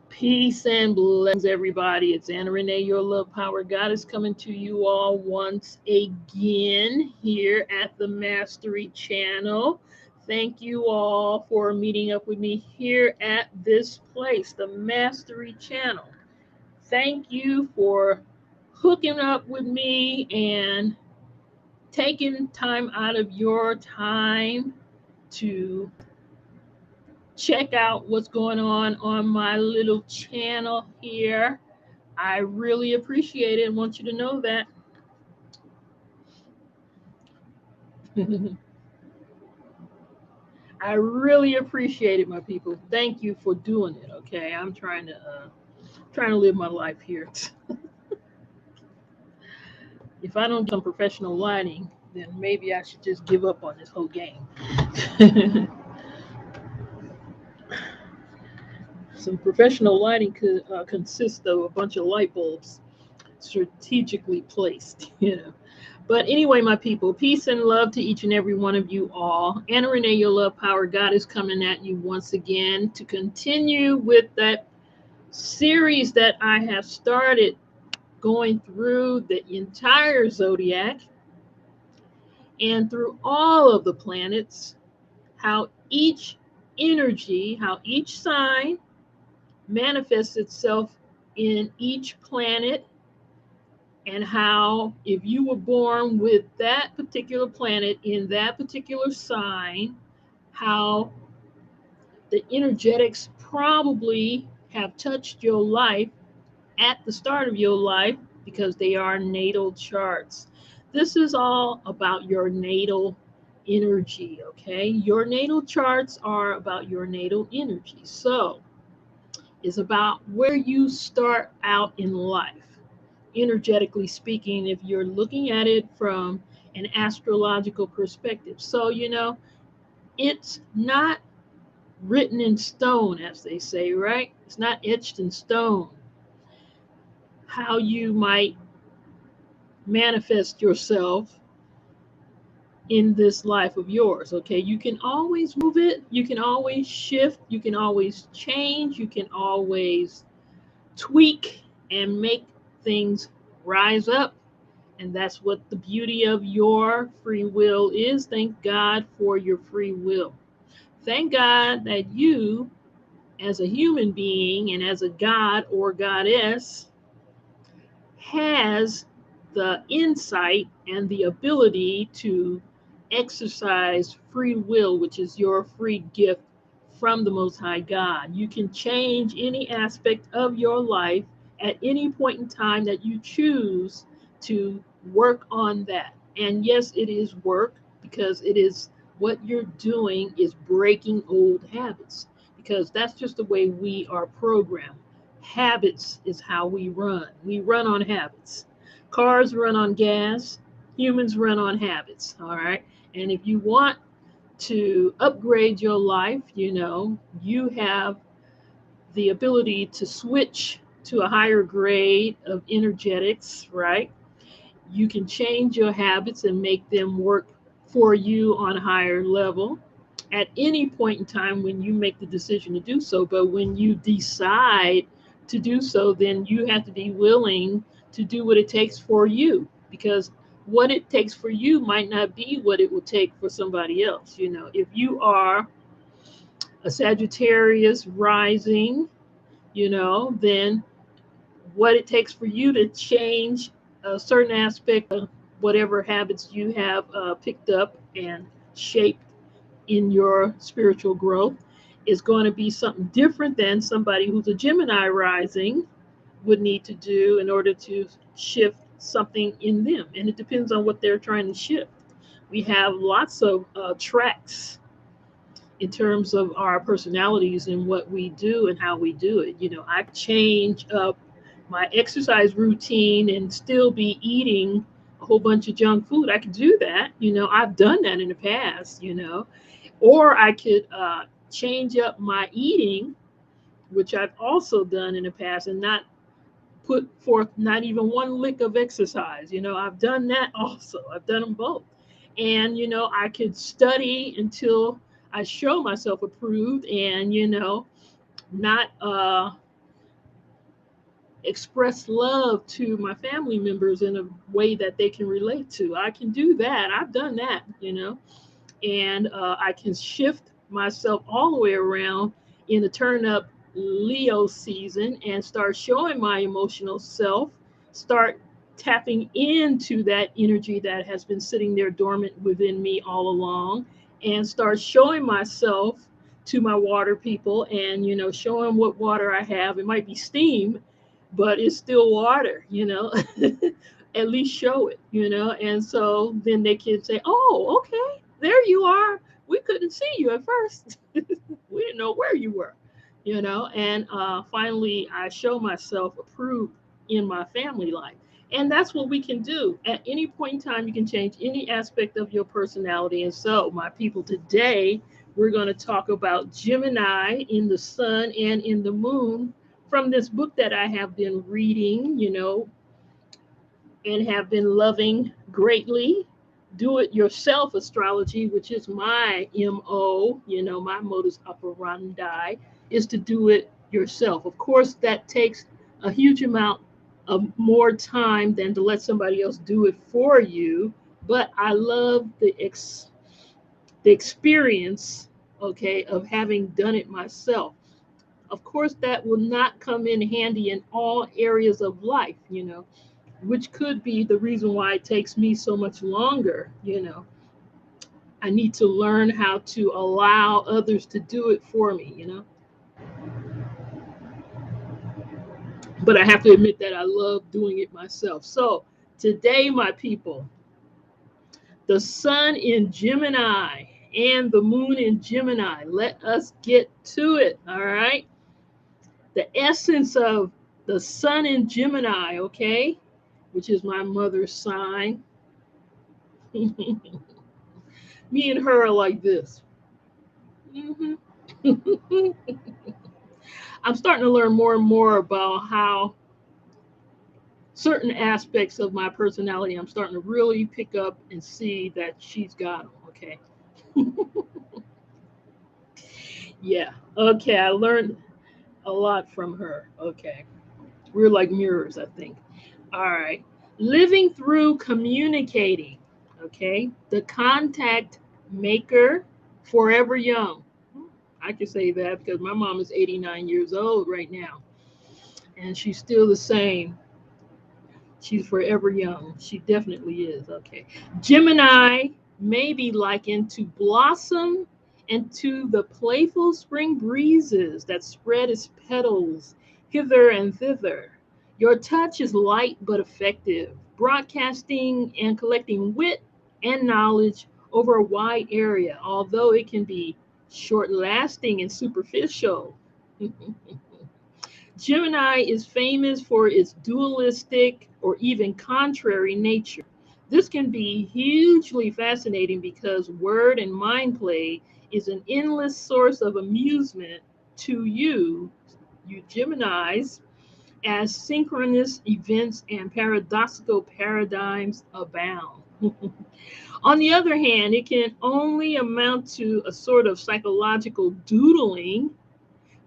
Peace and blessings, everybody. It's Anna Renee, your love power goddess, coming to you all once again here at the Mastery Channel. Thank you all for meeting up with me here at this place, the Mastery Channel. Thank you for hooking up with me and taking time out of your time to check out what's going on my little channel here. I really appreciate it and want you to know that. I really appreciate it, my people. Thank you for doing it. Okay, I'm trying to live my life here. If I don't get some professional lighting, then maybe I should just give up on this whole game. Some professional lighting could consist of a bunch of light bulbs strategically placed, But anyway, my people, peace and love to each and every one of you all. Anna Renee, your love power God, is coming at you once again to continue with that series that I have started, going through the entire zodiac and through all of the planets, how each energy, how each sign manifests itself in each planet, and how if you were born with that particular planet in that particular sign, how the energetics probably have touched your life at the start of your life, because they are natal charts. This is all about your natal energy, okay? Your natal charts are about your natal energy. So it's about where you start out in life, energetically speaking, if you're looking at it from an astrological perspective. So, it's not written in stone, as they say, right? It's not etched in stone how you might manifest yourself in this life of yours. Okay, you can always move it, you can always shift, you can always change, you can always tweak and make things rise up. And that's what the beauty of your free will is. Thank God for your free will. Thank God that you, as a human being and as a god or goddess, has the insight and the ability to exercise free will, which is your free gift from the Most High God. You can change any aspect of your life at any point in time that you choose to work on that. And yes, it is work, because it is what you're doing is breaking old habits, because that's just the way we are programmed. Habits is how we run. We run on habits. Cars run on gas. Humans run on habits. All right. And if you want to upgrade your life, you have the ability to switch to a higher grade of energetics, right? You can change your habits and make them work for you on a higher level at any point in time when you make the decision to do so. But when you decide to do so, then you have to be willing to do what it takes for you, because what it takes for you might not be what it will take for somebody else. If you are a Sagittarius rising, then what it takes for you to change a certain aspect of whatever habits you have picked up and shaped in your spiritual growth is going to be something different than somebody who's a Gemini rising would need to do in order to shift something in them. And it depends on what they're trying to shift. We have lots of tracks in terms of our personalities and what we do and how we do it. I change up my exercise routine and still be eating a whole bunch of junk food. I could do that. I've done that in the past. Or I could change up my eating, which I've also done in the past, and not put forth not even one lick of exercise. I've done that also. I've done them both. And, I could study until I show myself approved and, not express love to my family members in a way that they can relate to. I can do that. I've done that. And I can shift myself all the way around in the turn up Leo season and start showing my emotional self, start tapping into that energy that has been sitting there dormant within me all along, and start showing myself to my water people and, showing what water I have. It might be steam, but it's still water. At least show it. And so then they can say, oh, okay, there you are. We couldn't see you at first. We didn't know where you were. And finally, I show myself approved in my family life. And that's what we can do. At any point in time, you can change any aspect of your personality. And so, my people, today we're going to talk about Gemini in the sun and in the moon from this book that I have been reading, and have been loving greatly. Do it yourself astrology, which is my MO, my modus operandi, is to do it yourself. Of course, that takes a huge amount of more time than to let somebody else do it for you. But I love the experience, okay, of having done it myself. Of course, that will not come in handy in all areas of life, which could be the reason why it takes me so much longer. I need to learn how to allow others to do it for me. But I have to admit that I love doing it myself. So today, my people, the sun in Gemini and the moon in Gemini. Let us get to it. All right. The essence of the sun in Gemini, okay, which is my mother's sign. Me and her are like this. Mhm. I'm starting to learn more and more about how certain aspects of my personality I'm starting to really pick up and see that she's got them. Okay. Yeah. Okay. I learned a lot from her. Okay. We're like mirrors, I think. All right. Living through communicating. Okay. The contact maker, forever young. I can say that because my mom is 89 years old right now, and she's still the same. She's forever young. She definitely is. Okay. Gemini may be likened to blossom and to the playful spring breezes that spread its petals hither and thither. Your touch is light but effective, broadcasting and collecting wit and knowledge over a wide area, although it can be short lasting and superficial. Gemini is famous for its dualistic or even contrary nature. This can be hugely fascinating because word and mind play is an endless source of amusement to you Geminis, as synchronous events and paradoxical paradigms abound. On the other hand, it can only amount to a sort of psychological doodling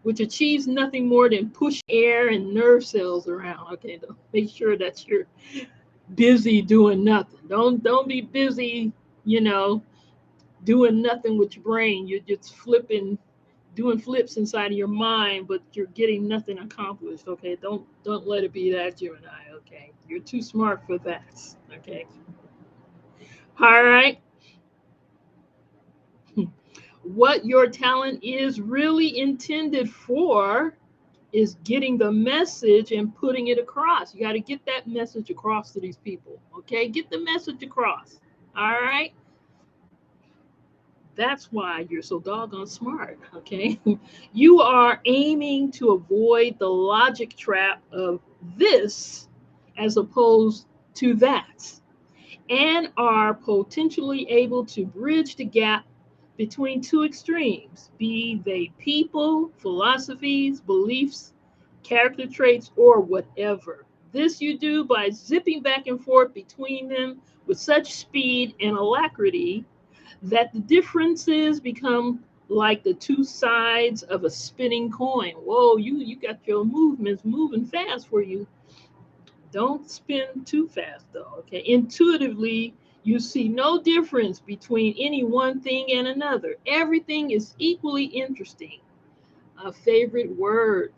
which achieves nothing more than push air and nerve cells around. Okay, make sure that you're busy doing nothing. Don't be busy, you know, doing nothing with your brain. You're just flipping, doing flips inside of your mind, but you're getting nothing accomplished. Okay, don't let it be that, Gemini. Okay, you're too smart for that. Okay, all right. What your talent is really intended for is getting the message and putting it across. You got to get that message across to these people. Okay, get the message across. All right. That's why you're so doggone smart, okay? You are aiming to avoid the logic trap of this as opposed to that, and are potentially able to bridge the gap between two extremes, be they people, philosophies, beliefs, character traits, or whatever. This you do by zipping back and forth between them with such speed and alacrity that the differences become like the two sides of a spinning coin. Whoa, you got your movements moving fast for you. Don't spin too fast though, okay? Intuitively, you see no difference between any one thing and another. Everything is equally interesting. A favorite word.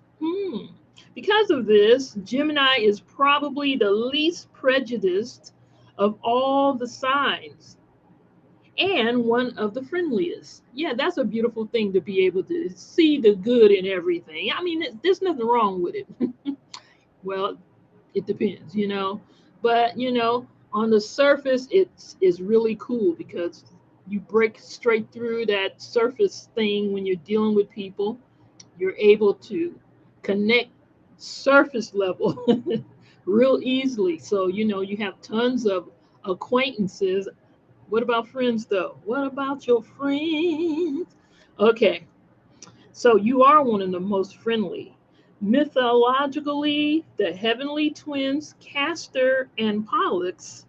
Because of this, Gemini is probably the least prejudiced of all the signs and one of the friendliest. Yeah, that's a beautiful thing to be able to see the good in everything. I mean, there's nothing wrong with it. Well, it depends, But on the surface, it's really cool because you break straight through that surface thing when you're dealing with people. You're able to connect surface level real easily. So you have tons of acquaintances. What about friends, though? What about your friends? Okay, so you are one of the most friendly. Mythologically, the heavenly twins, Castor and Pollux,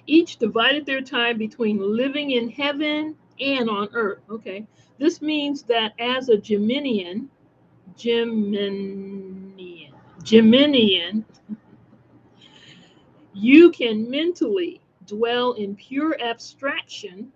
each divided their time between living in heaven and on earth. Okay, this means that as a Geminian, Geminian, you can mentally dwell in pure abstraction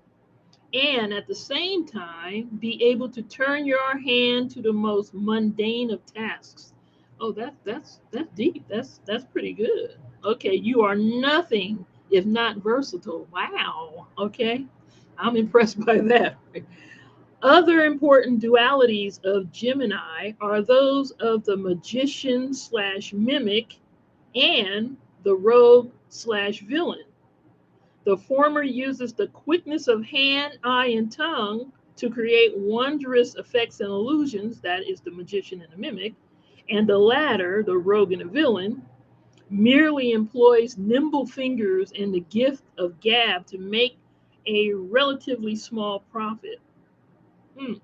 and at the same time be able to turn your hand to the most mundane of tasks. Oh, that's deep. That's pretty good. Okay, you are nothing if not versatile. Wow. Okay, I'm impressed by that. Other important dualities of Gemini are those of the magician slash mimic and the rogue slash villain. The former uses the quickness of hand, eye, and tongue to create wondrous effects and illusions, that is the magician and the mimic, and the latter, the rogue and the villain, merely employs nimble fingers and the gift of gab to make a relatively small profit. Hmm.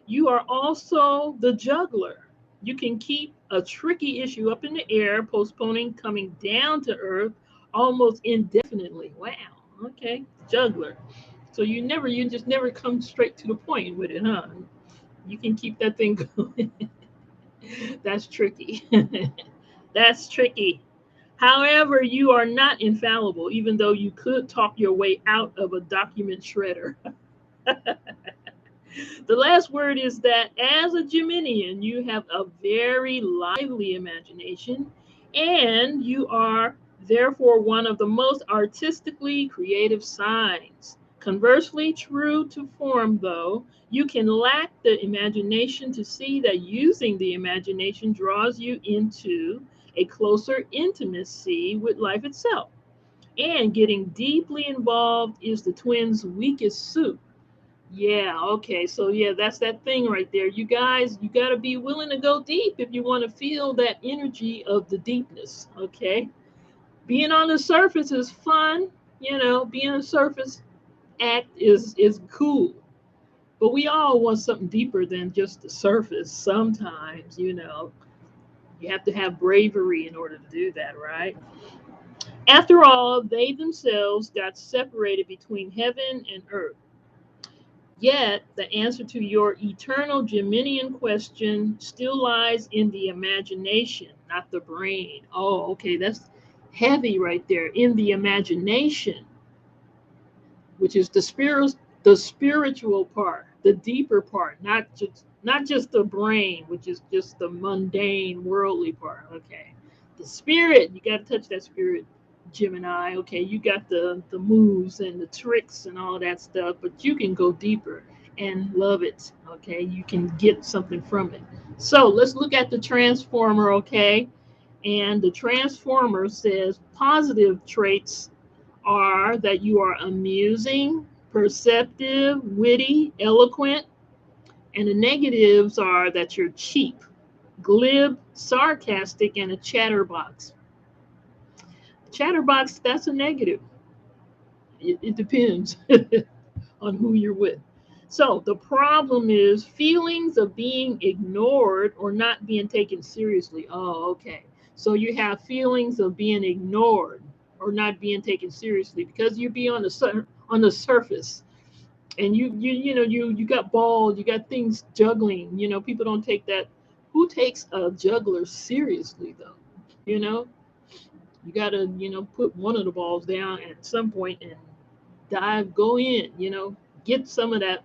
You are also the juggler. You can keep a tricky issue up in the air, postponing coming down to earth almost indefinitely. Wow. Okay. Juggler. So you just never come straight to the point with it, huh? You can keep that thing going. That's tricky. That's tricky. However, you are not infallible, even though you could talk your way out of a document shredder. The last word is that as a Geminian, you have a very lively imagination and you are therefore one of the most artistically creative signs. Conversely, true to form, though, you can lack the imagination to see that using the imagination draws you into a closer intimacy with life itself. And getting deeply involved is the twins' weakest suit. Yeah, okay. So yeah, that's that thing right there. You guys, you got to be willing to go deep if you want to feel that energy of the deepness, okay? Being on the surface is fun, being on the surface act is cool. But we all want something deeper than just the surface sometimes. You have to have bravery in order to do that, right? After all, they themselves got separated between heaven and earth. Yet, the answer to your eternal Geminian question still lies in the imagination, not the brain. Oh, okay, that's heavy right there. In the imagination, which is the spiritual part, the deeper part, not just the brain, which is just the mundane, worldly part. Okay, the spirit, you got to touch that spirit, Gemini. Okay, you got the moves and the tricks and all of that stuff, but you can go deeper and love it. Okay, you can get something from it. So let's look at the transformer. Okay, and the transformer says positive traits are that you are amusing, perceptive, witty, eloquent. And the negatives are that you're cheap, glib, sarcastic, and a chatterbox. Chatterbox, that's a negative. It depends on who you're with. So the problem is feelings of being ignored or not being taken seriously. Oh, okay. So you have feelings of being ignored or not being taken seriously because you be on the surface, and you got balls, you got things juggling. People don't take that. Who takes a juggler seriously though? You know, you got to put one of the balls down at some point and go in. Get some of that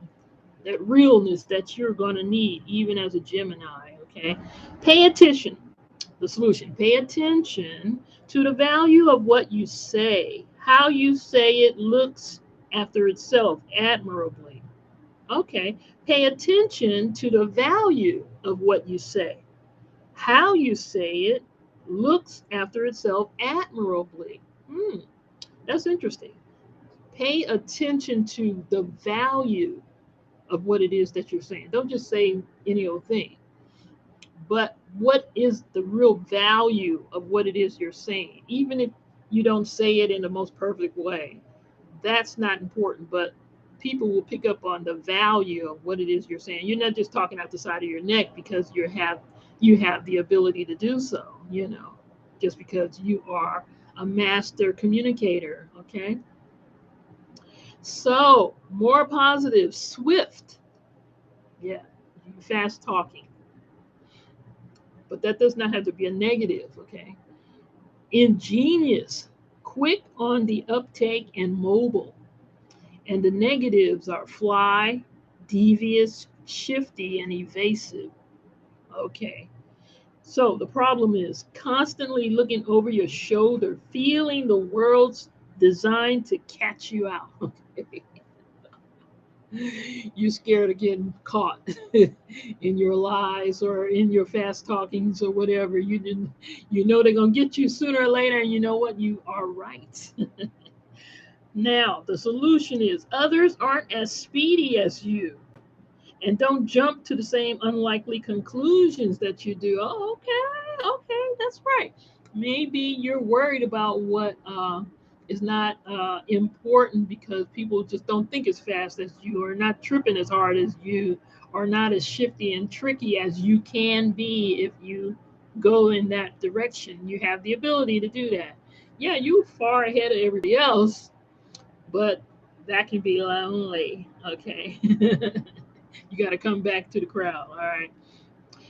realness that you're going to need even as a Gemini. Okay, pay attention. The solution: pay attention to the value of what you say. How you say it looks after itself admirably. Okay, pay attention to the value of what you say. How you say it looks after itself admirably. That's interesting. Pay attention to the value of what it is that you're saying. Don't just say any old thing, but what is the real value of what it is you're saying? Even if you don't say it in the most perfect way, that's not important, but people will pick up on the value of what it is you're saying. You're not just talking out the side of your neck because you have the ability to do so, just because you are a master communicator. Okay, so more positive, swift, yeah, fast talking, but that does not have to be a negative. Okay, ingenious, quick on the uptake, and mobile. And the negatives are fly, devious, shifty, and evasive. Okay. So the problem is constantly looking over your shoulder, feeling the world's designed to catch you out. Okay. You're scared of getting caught in your lies or in your fast talkings or whatever. You know they're gonna get you sooner or later, and you know what? You are right. Now, the solution is others aren't as speedy as you, and don't jump to the same unlikely conclusions that you do. Oh, okay, okay, that's right. Maybe you're worried about what is not important because people just don't think as fast as you, or not tripping as hard as you, or not as shifty and tricky as you can be if you go in that direction. You have the ability to do that. Yeah, you're far ahead of everybody else, but that can be lonely. Okay. You got to come back to the crowd. All right.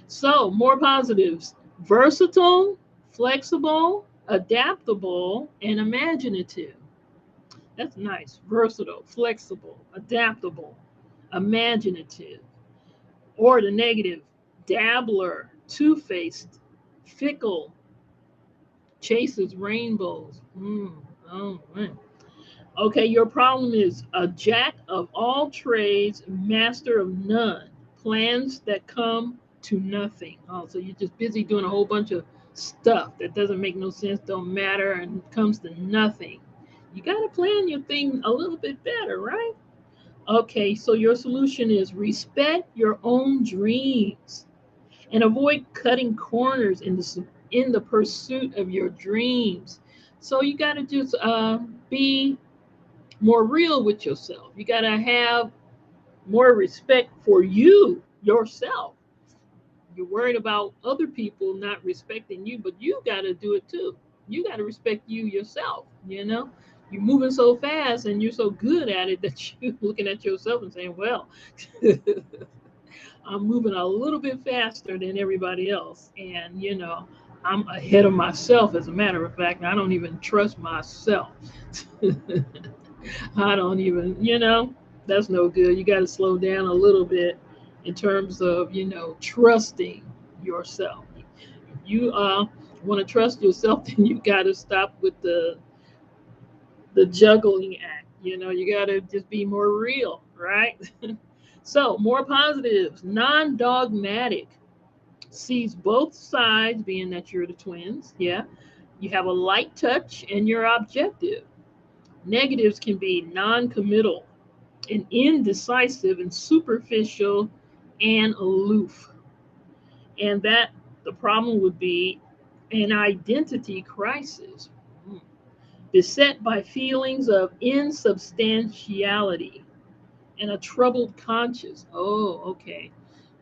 So, more positives: versatile, flexible, adaptable, and imaginative. That's nice. Versatile, flexible, adaptable, imaginative. Or the negative: dabbler, two faced, fickle, chases rainbows. Oh, man. Okay, your problem is a jack of all trades, master of none, plans that come to nothing. Oh, so you're just busy doing a whole bunch of stuff that doesn't make no sense, don't matter, and comes to nothing. You got to plan your thing a little bit better, right? Okay, so your solution is respect your own dreams and avoid cutting corners in the pursuit of your dreams. So you got to just be more real with yourself. You got to have more respect for you, yourself. You're worried about other people not respecting you, but you got to do it too. You got to respect you yourself. You're moving so fast and you're so good at it that you're looking at yourself and saying, well, I'm moving a little bit faster than everybody else. And, I'm ahead of myself. As a matter of fact, I don't even trust myself. I don't even, that's no good. You got to slow down a little bit in terms of, trusting yourself. If you want to trust yourself, then you got to stop with the juggling act. You got to just be more real, right? So, more positives: non dogmatic, sees both sides, being that you're the twins. Yeah. You have a light touch and you're objective. Negatives can be non committal, and indecisive and superficial and aloof. And that the problem would be an identity crisis, beset by feelings of insubstantiality and a troubled conscience. Oh, okay.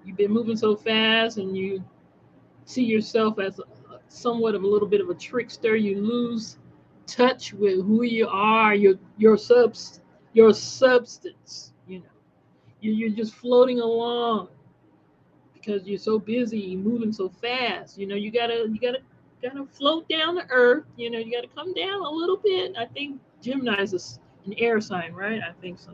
You've been moving so fast and you see yourself as somewhat of a little bit of a trickster. You lose touch with who you are, your substance. You're just floating along because you're so busy moving so fast. You gotta float down to earth. You gotta come down a little bit. I think Gemini is an air sign, right? I think so.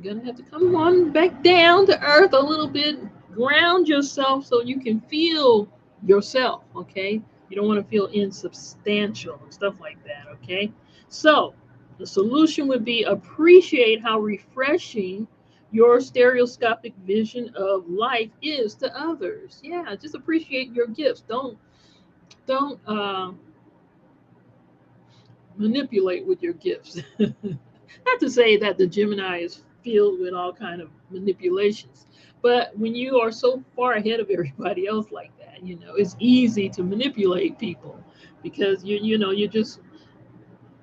You're gonna have to come on back down to earth a little bit, ground yourself so you can feel yourself, okay? You don't want to feel insubstantial and stuff like that, okay? So the solution would be appreciate how refreshing your stereoscopic vision of life is to others. Yeah, just appreciate your gifts. Don't manipulate with your gifts. Not to say that the Gemini is filled with all kind of manipulations, but when you are so far ahead of everybody else like that, it's easy to manipulate people because you're just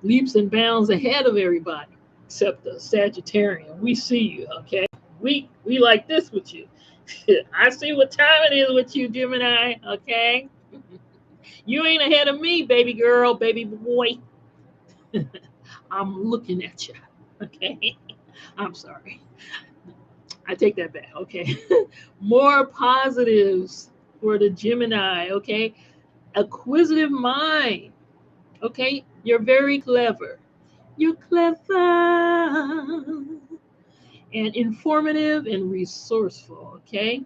leaps and bounds ahead of everybody except the Sagittarian. We see you, okay? We like this with you. I see what time it is with you, Gemini, okay? You ain't ahead of me, baby girl, baby boy. I'm looking at you, okay? I'm sorry. I take that back, okay? More positives for the Gemini, okay? Acquisitive mind, okay? You're very clever. You're clever and informative and resourceful, okay?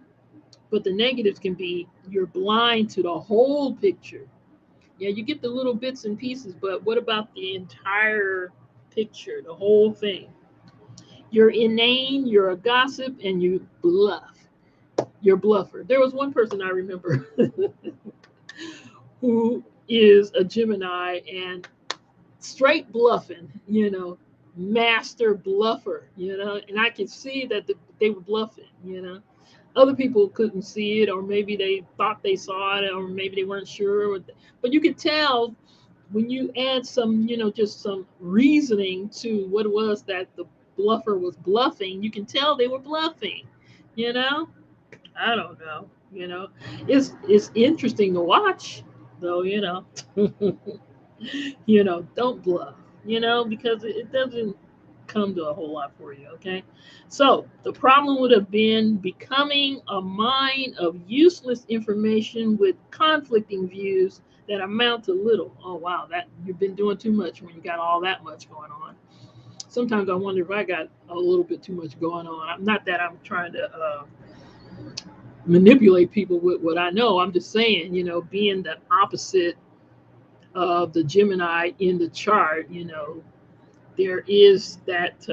But the negatives can be you're blind to the whole picture. Yeah, you get the little bits and pieces, but what about the entire picture, the whole thing? You're inane, you're a gossip, and you bluff. You're a bluffer. There was one person I remember who is a Gemini and straight bluffing, master bluffer, and I could see that they were bluffing. Other people couldn't see it, or maybe they thought they saw it, or maybe they weren't sure. But you could tell when you add some, just some reasoning to what it was that the bluffer was bluffing, you can tell they were bluffing, you know? I don't know, It's interesting to watch, though, don't bluff, because it doesn't come to a whole lot for you, okay? So the problem would have been becoming a mine of useless information with conflicting views that amount to little. Oh wow, that you've been doing too much when you got all that much going on. Sometimes I wonder if I got a little bit too much going on. Not that I'm trying to manipulate people with what I know. I'm just saying, being the opposite of the Gemini in the chart, there is that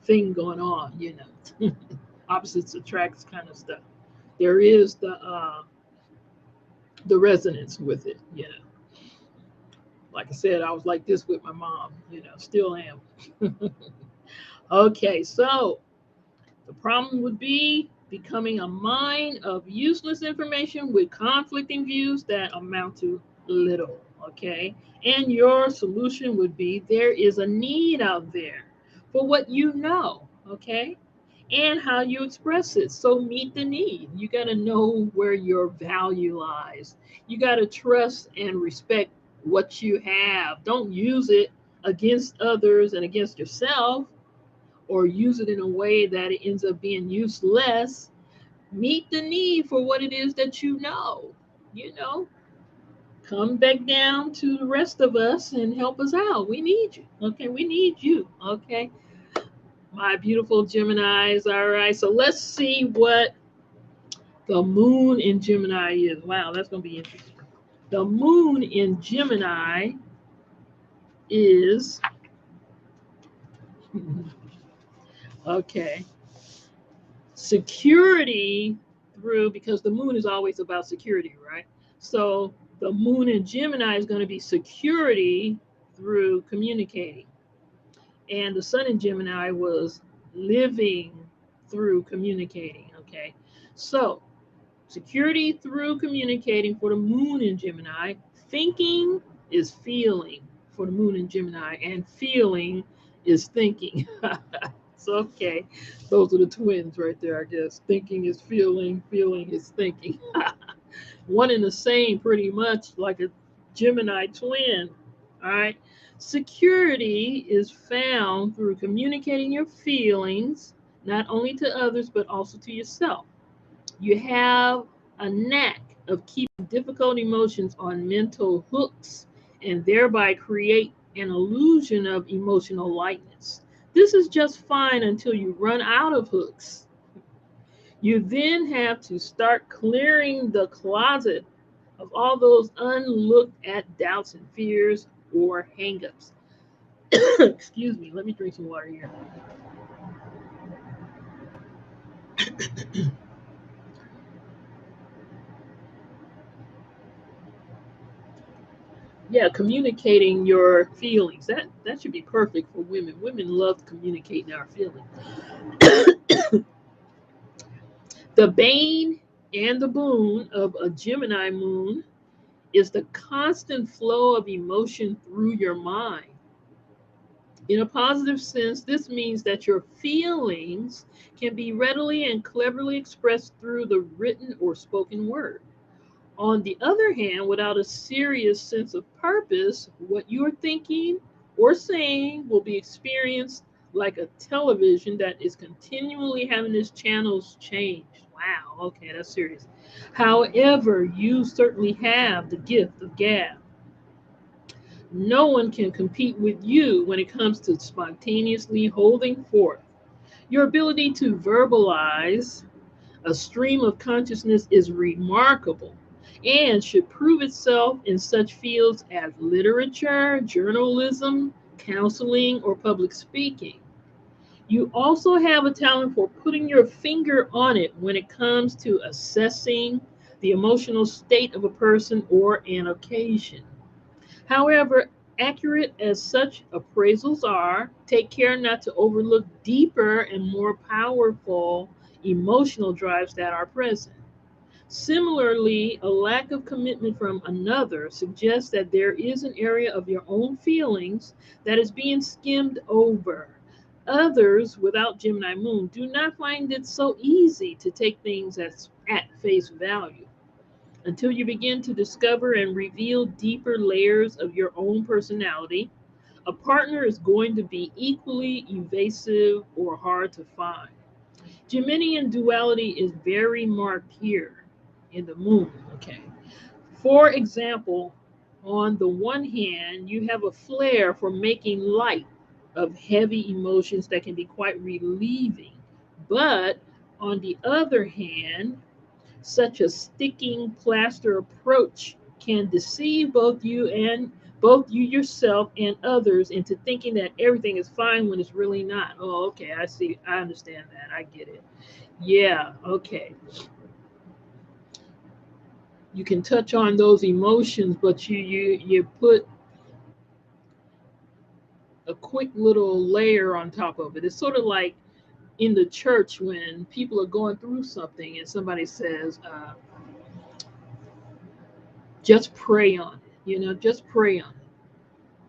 thing going on, opposites attracts kind of stuff. There is the resonance with it, Like I said, I was like this with my mom, still am. Okay, so the problem would be becoming a mine of useless information with conflicting views that amount to little, okay? And your solution would be there is a need out there for what you know, okay? And how you express it. So meet the need. You got to know where your value lies. You got to trust and respect what you have. Don't use it against others and against yourself, or use it in a way that it ends up being useless. Meet the need for what it is that you know. You know, come back down to the rest of us and help us out. We need you. Okay, we need you. Okay, my beautiful Geminis. All right, so let's see what the moon in Gemini is. Wow, that's going to be interesting. The moon in Gemini is, okay, security through, because the moon is always about security, right? So the moon in Gemini is going to be security through communicating, And the sun in Gemini was living through communicating. Okay. So, security through communicating for the moon in Gemini. Thinking is feeling for the moon in Gemini, and feeling is thinking. So, okay. Those are the twins right there, I guess. Thinking is feeling, feeling is thinking. One and the same, pretty much like a Gemini twin. All right. Security is found through communicating your feelings, not only to others, but also to yourself. You have a knack of keeping difficult emotions on mental hooks and thereby create an illusion of emotional lightness. This is just fine until you run out of hooks. You then have to start clearing the closet of all those unlooked at doubts and fears or hangups. Excuse me, let me drink some water here. Yeah, communicating your feelings. That should be perfect for women. Women love communicating our feelings. The bane and the boon of a Gemini moon is the constant flow of emotion through your mind. In a positive sense, this means that your feelings can be readily and cleverly expressed through the written or spoken word. On the other hand, without a serious sense of purpose, what you are thinking or saying will be experienced like a television that is continually having its channels changed. Wow, okay, that's serious. However, you certainly have the gift of gab. No one can compete with you when it comes to spontaneously holding forth. Your ability to verbalize a stream of consciousness is remarkable and should prove itself in such fields as literature, journalism, counseling, or public speaking. You also have a talent for putting your finger on it when it comes to assessing the emotional state of a person or an occasion. However, accurate as such appraisals are, take care not to overlook deeper and more powerful emotional drives that are present. Similarly, a lack of commitment from another suggests that there is an area of your own feelings that is being skimmed over. Others without Gemini moon do not find it so easy to take things at face value. Until you begin to discover and reveal deeper layers of your own personality, a partner is going to be equally evasive or hard to find. Geminian duality is very marked here in the moon. Okay. For example, on the one hand, you have a flair for making light of heavy emotions that can be quite relieving. But on the other hand, such a sticking plaster approach can deceive both you yourself and others into thinking that everything is fine when it's really not. Oh, okay, I see. I understand that. I get it. Yeah, okay. You can touch on those emotions, but you put a quick little layer on top of it. It's sort of like in the church when people are going through something and somebody says, just pray on it, just pray on it.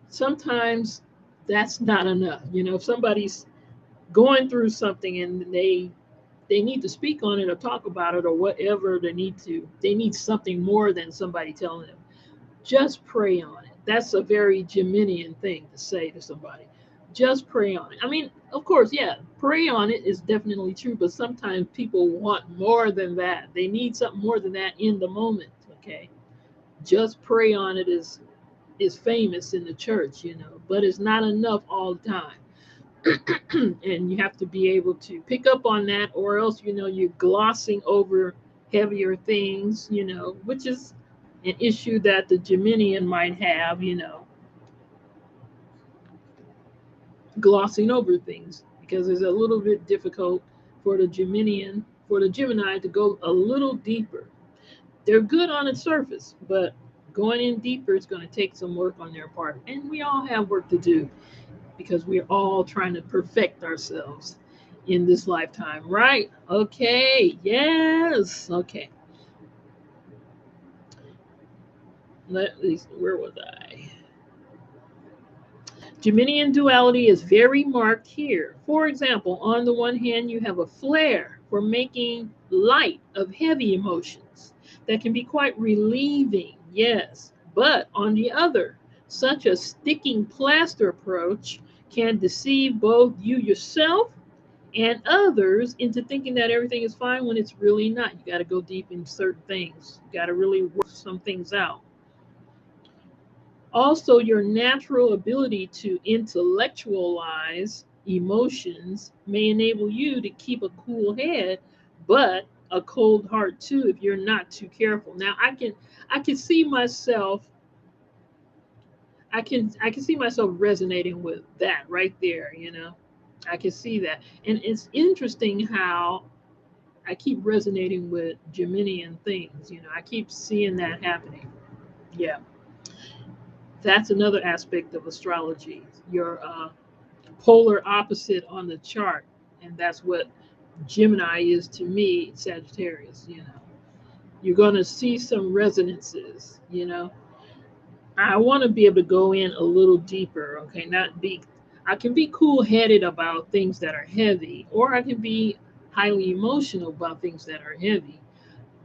Sometimes that's not enough. If somebody's going through something and they need to speak on it or talk about it or whatever they need something more than somebody telling them, just pray on it. That's a very Geminian thing to say to somebody. Just pray on it. I mean, of course, yeah, pray on it is definitely true, but sometimes people want more than that. They need something more than that in the moment. Okay, just pray on it is famous in the church, but it's not enough all the time. And you have to be able to pick up on that, or else you're glossing over heavier things, which is an issue that the Geminian might have, glossing over things because it's a little bit difficult for the Gemini to go a little deeper. They're good on the surface, but going in deeper is going to take some work on their part, and we all have work to do. because we're all trying to perfect ourselves in this lifetime, right? Okay, yes. Okay. Where was I? Geminian duality is very marked here. For example, on the one hand, you have a flair for making light of heavy emotions that can be quite relieving, yes. But on the other, such a sticking plaster approach can deceive both you yourself and others into thinking that everything is fine when it's really not. You got to go deep in certain things, you got to really work some things out. Also, your natural ability to intellectualize emotions may enable you to keep a cool head, but a cold heart too if you're not too careful. Now, I can see myself I can see myself resonating with that right there, you know. I can see that. And it's interesting how I keep resonating with Geminian things, you know. I keep seeing that happening. Yeah. That's another aspect of astrology. Your polar opposite on the chart, and that's what Gemini is to me, Sagittarius. You know, you're going to see some resonances. You know, I want to be able to go in a little deeper. Okay, not be. I can be cool-headed about things that are heavy, or I can be highly emotional about things that are heavy.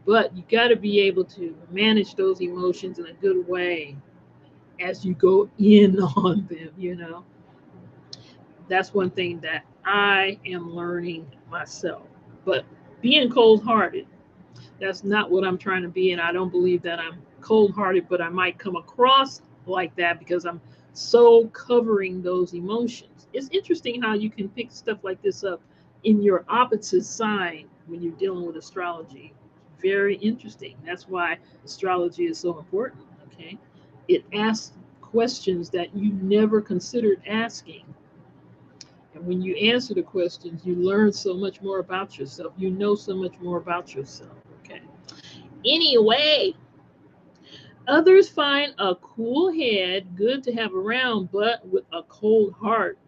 But you got to be able to manage those emotions in a good way as you go in on them. You know, that's one thing that I am learning myself. But being cold hearted, that's not what I'm trying to be. And I don't believe that I'm cold hearted, but I might come across like that because I'm so covering those emotions. It's interesting how you can pick stuff like this up in your opposite sign when you're dealing with astrology. Very interesting. That's why astrology is so important. Okay. It asks questions that you never considered asking, and when you answer the questions, you learn so much more about yourself. You know so much more about yourself. Okay. Anyway, others find a cool head good to have around, but with a cold heart,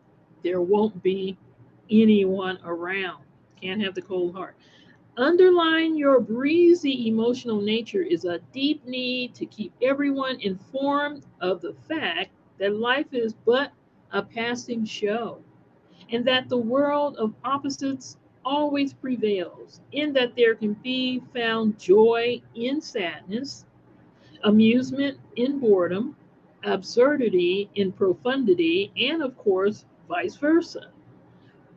there won't be anyone around. Can't have the cold heart. Underlying your breezy emotional nature is a deep need to keep everyone informed of the fact that life is but a passing show, and that the world of opposites always prevails, in that there can be found joy in sadness, amusement in boredom, absurdity in profundity, and of course, vice versa.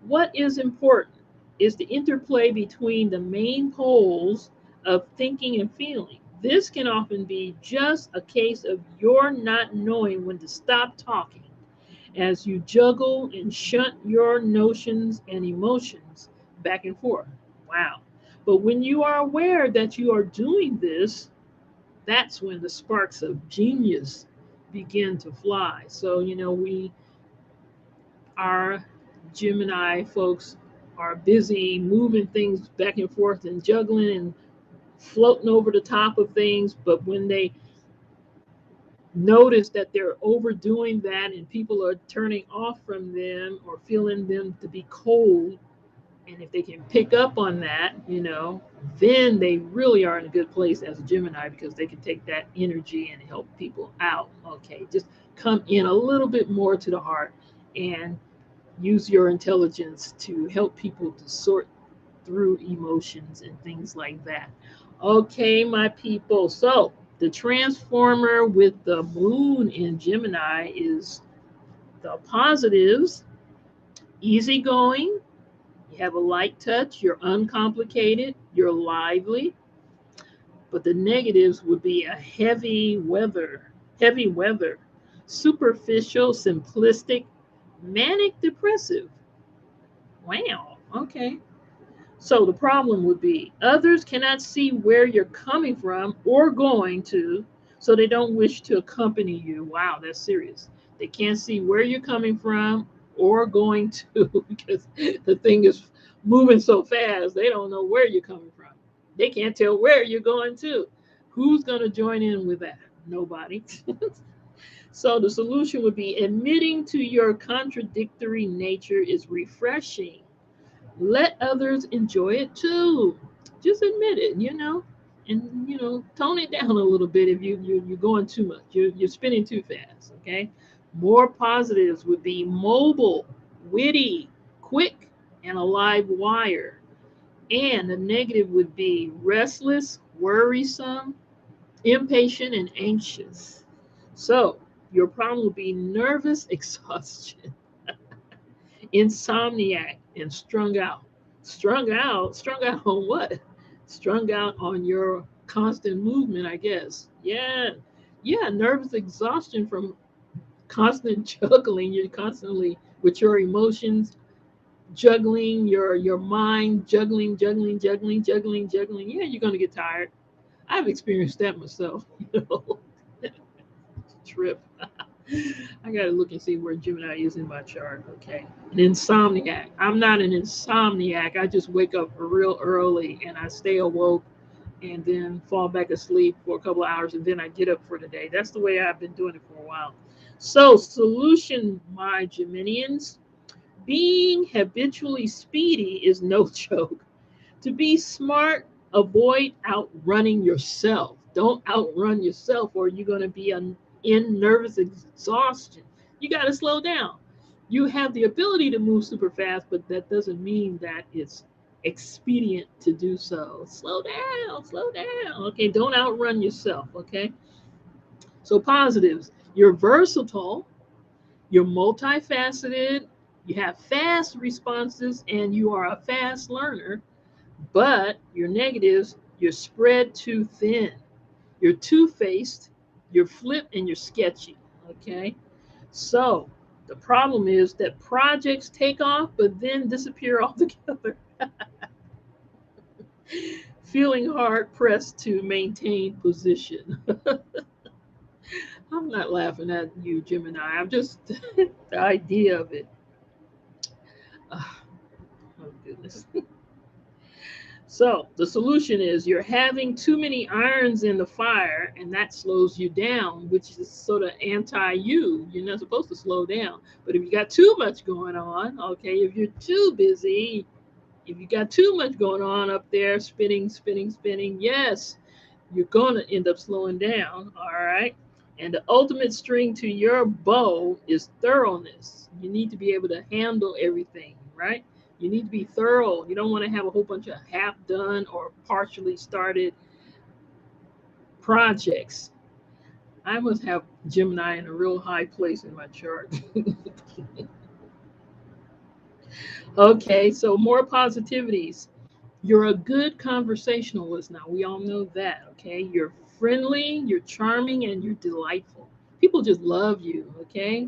What is important is the interplay between the main poles of thinking and feeling. This can often be just a case of your not knowing when to stop talking as you juggle and shunt your notions and emotions back and forth. Wow. But when you are aware that you are doing this, that's when the sparks of genius begin to fly. So, you know, our Gemini folks are busy moving things back and forth and juggling and floating over the top of things. But when they notice that they're overdoing that and people are turning off from them or feeling them to be cold, and if they can pick up on that, you know, then they really are in a good place as a Gemini because they can take that energy and help people out. Okay, just come in a little bit more to the heart and use your intelligence to help people to sort through emotions and things like that. Okay, my people. So the transformer with the moon in Gemini is the positives: easygoing, you have a light touch, you're uncomplicated, you're lively. But the negatives would be a heavy weather, superficial, simplistic, manic depressive. Wow, okay. So the problem would be others cannot see where you're coming from or going to, so they don't wish to accompany you. Wow, that's serious. They can't see where you're coming from or going to because the thing is moving so fast, they don't know where you're coming from. They can't tell where you're going to. Who's going to join in with that? Nobody. So the solution would be admitting to your contradictory nature is refreshing. Let others enjoy it too. Just admit it, and tone it down a little bit if you're going too much. You're spinning too fast. Okay. More positives would be mobile, witty, quick, and a live wire. And the negative would be restless, worrisome, impatient, and anxious. So your problem would be nervous exhaustion, insomniac, and strung out. Strung out? Strung out on what? Strung out on your constant movement, I guess. Yeah. Yeah, nervous exhaustion from constant juggling. You're constantly with your emotions, juggling your mind, juggling. Yeah, you're gonna get tired. I've experienced that myself, trip. I gotta look and see where Gemini is in my chart. Okay. An insomniac. I'm not an insomniac. I just wake up real early and I stay awoke and then fall back asleep for a couple of hours and then I get up for the day. That's the way I've been doing it for a while. So, solution, my Geminians, being habitually speedy is no joke. To be smart, avoid outrunning yourself. Don't outrun yourself, or you're going to be in nervous exhaustion. You got to slow down. You have the ability to move super fast, but that doesn't mean that it's expedient to do so. Slow down, slow down. Okay, don't outrun yourself. Okay, so positives. You're versatile, you're multifaceted, you have fast responses, and you are a fast learner. But your negatives, you're spread too thin. You're two faced, you're flipped, and you're sketchy. Okay. So the problem is that projects take off, but then disappear altogether. Feeling hard pressed to maintain position. I'm not laughing at you, Gemini. I'm just the idea of it. Oh, oh goodness. So the solution is you're having too many irons in the fire, and that slows you down, which is sort of anti you. You're not supposed to slow down. But if you got too much going on, okay, if you're too busy, if you got too much going on up there, spinning, yes, you're going to end up slowing down. All right. And the ultimate string to your bow is thoroughness. You need to be able to handle everything, right? You need to be thorough. You don't want to have a whole bunch of half done or partially started projects. I must have Gemini in a real high place in my chart. Okay, so more positivities. You're a good conversationalist now. We all know that, okay? You're friendly, you're charming, and you're delightful. People just love you, okay?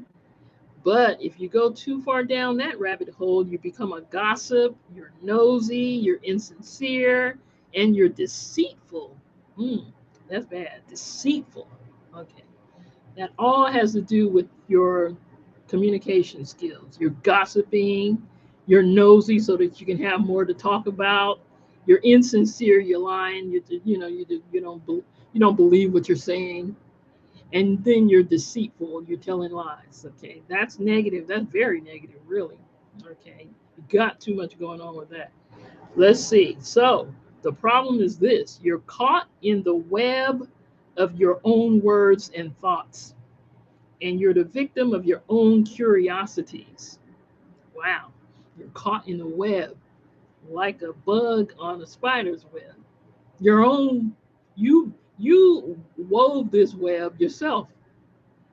But if you go too far down that rabbit hole, you become a gossip, you're nosy, you're insincere, and you're deceitful. Hmm, that's bad. Deceitful. Okay. That all has to do with your communication skills. You're gossiping, you're nosy so that you can have more to talk about. You're insincere, you're lying, you don't believe what you're saying, and then you're deceitful, you're telling lies. Okay, that's negative. That's very negative, really. Okay, you got too much going on with that. Let's see. So the problem is this: you're caught in the web of your own words and thoughts, and you're the victim of your own curiosities. Wow, you're caught in the web like a bug on a spider's web. Your own, you wove this web yourself,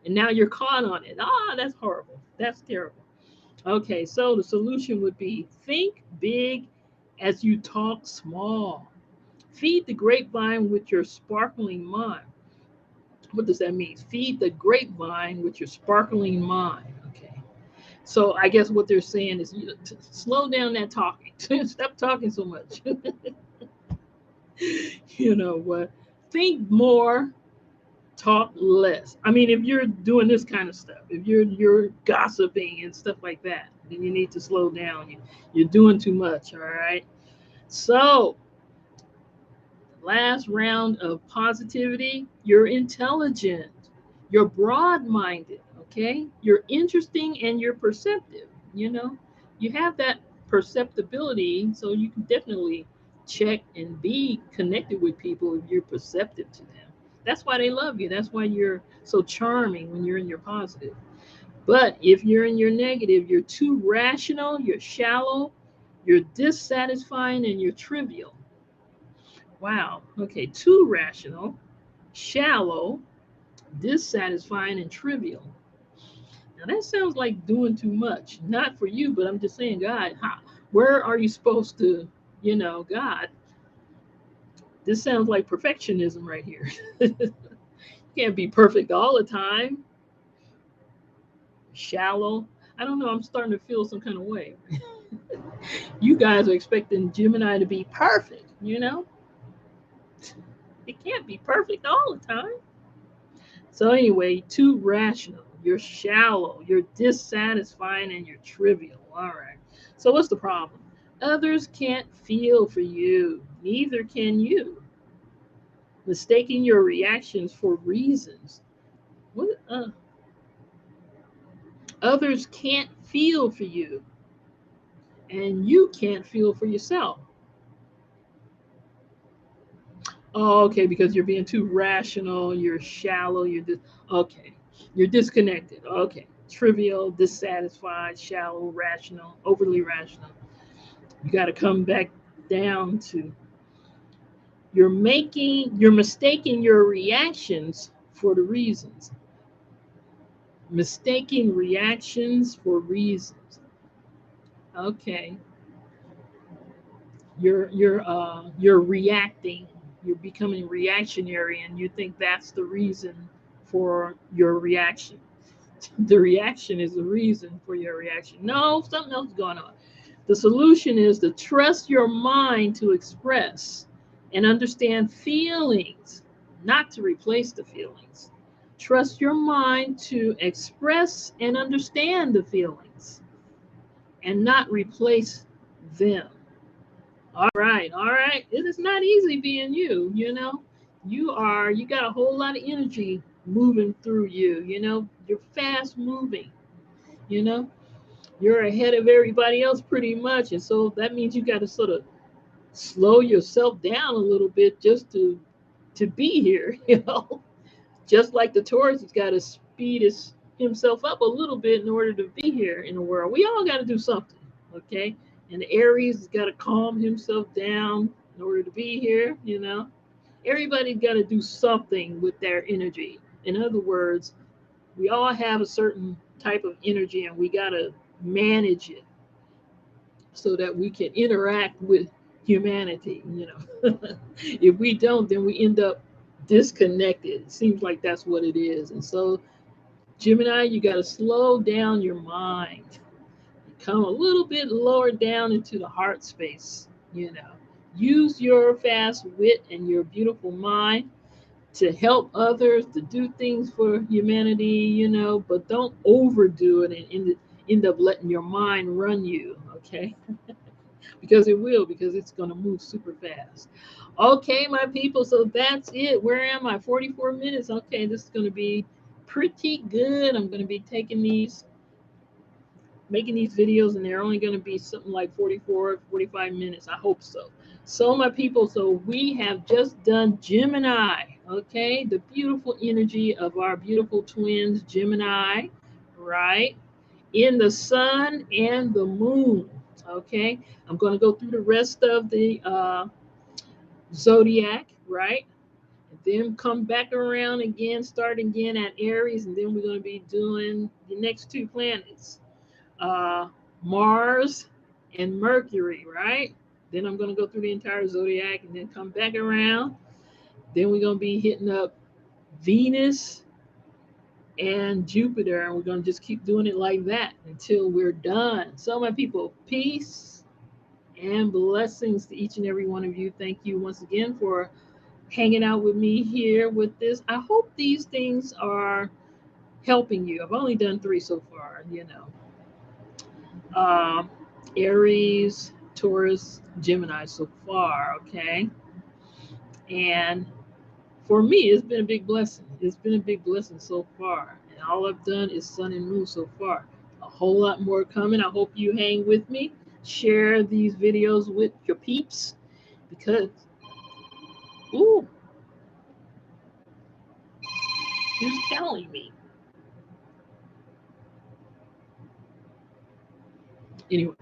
and now you're caught on it. Ah, that's horrible. That's terrible. Okay, so the solution would be think big as you talk small. Feed the grapevine with your sparkling mind. What does that mean? Feed the grapevine with your sparkling mind. Okay. So I guess what they're saying is slow down that talking. Stop talking so much. You know what? Think more, talk less. I mean, if you're doing this kind of stuff, if you're gossiping and stuff like that, then you need to slow down. You're doing too much. All right. So last round of positivity. You're intelligent. You're broad-minded, okay? You're interesting and you're perceptive, you know? You have that perceptibility, so you can definitely check and be connected with people if you're perceptive to them. That's why they love you. That's why you're so charming when you're in your positive. But if you're in your negative, you're too rational, you're shallow, you're dissatisfying, and you're trivial. Wow. Okay, too rational, shallow, dissatisfying, and trivial. Now that sounds like doing too much. Not for you, but I'm just saying, God, where are you supposed to, God, this sounds like perfectionism right here. You can't be perfect all the time. Shallow. I don't know. I'm starting to feel some kind of way. You guys are expecting Gemini to be perfect, It can't be perfect all the time. So anyway, too rational. You're shallow. You're dissatisfying and you're trivial. All right. So what's the problem? Others can't feel for you. Neither can you. Mistaking your reactions for reasons. What? Others can't feel for you, and you can't feel for yourself. Oh, okay, because you're being too rational, you're shallow, okay. You're disconnected. Okay. Trivial, dissatisfied, shallow, rational, overly rational. You got to come back down to you're mistaking your reactions for the reasons. Mistaking reactions for reasons. Okay. You're reacting, you're becoming reactionary, and you think that's the reason for your reaction. The reaction is the reason for your reaction. No, something else is going on. The solution is to trust your mind to express and understand feelings, not to replace the feelings. Trust your mind to express and understand the feelings and not replace them. All right. It is not easy being you. You got a whole lot of energy moving through you. You're fast moving, you know. You're ahead of everybody else pretty much. And so that means you got to sort of slow yourself down a little bit just to be here. Just like the Taurus has got to speed himself up a little bit in order to be here in the world. We all got to do something, okay? And the Aries has got to calm himself down in order to be here. Everybody's got to do something with their energy. In other words, we all have a certain type of energy and we got to manage it so that we can interact with humanity. If we don't, then we end up disconnected. It seems like that's what it is. And so, Gemini, you got to slow down your mind, come a little bit lower down into the heart space. Use your fast wit and your beautiful mind to help others, to do things for humanity, but don't overdo it and end up letting your mind run you, okay? Because it will, because it's going to move super fast. Okay, my people, so that's it. Where am I? 44 minutes. Okay, this is going to be pretty good. I'm going to be making these videos, and they're only going to be something like 44, 45 minutes. I hope so. So, my people, so we have just done Gemini, okay? The beautiful energy of our beautiful twins, Gemini, right? In the sun and the moon, okay? I'm going to go through the rest of the zodiac, right? And then come back around again, start again at Aries, and then we're going to be doing the next two planets, uh, Mars and Mercury, right? Then I'm going to go through the entire zodiac and then come back around. Then we're going to be hitting up Venus and Jupiter, and we're going to just keep doing it like that until we're done. So, my people, peace and blessings to each and every one of you. Thank you once again for hanging out with me here with this. I hope these things are helping you. I've only done 3 so far. Um, Aries, Taurus, Gemini so far, okay? And for me, it's been a big blessing. It's been a big blessing so far. And all I've done is sun and moon so far. A whole lot more coming. I hope you hang with me. Share these videos with your peeps because, ooh, who's telling me? Anyway,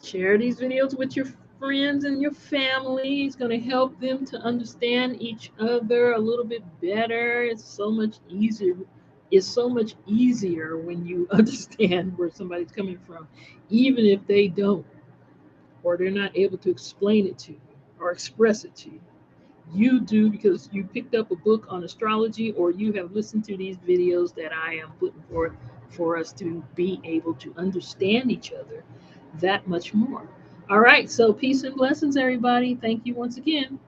share these videos with your friends and your family. It's going to help them to understand each other a little bit better. It's so much easier. It's so much easier when you understand where somebody's coming from, even if they don't, or they're not able to explain it to you or express it to you. You do because you picked up a book on astrology or you have listened to these videos that I am putting forth for us to be able to understand each other that much more. All right, so peace and blessings, everybody. Thank you once again.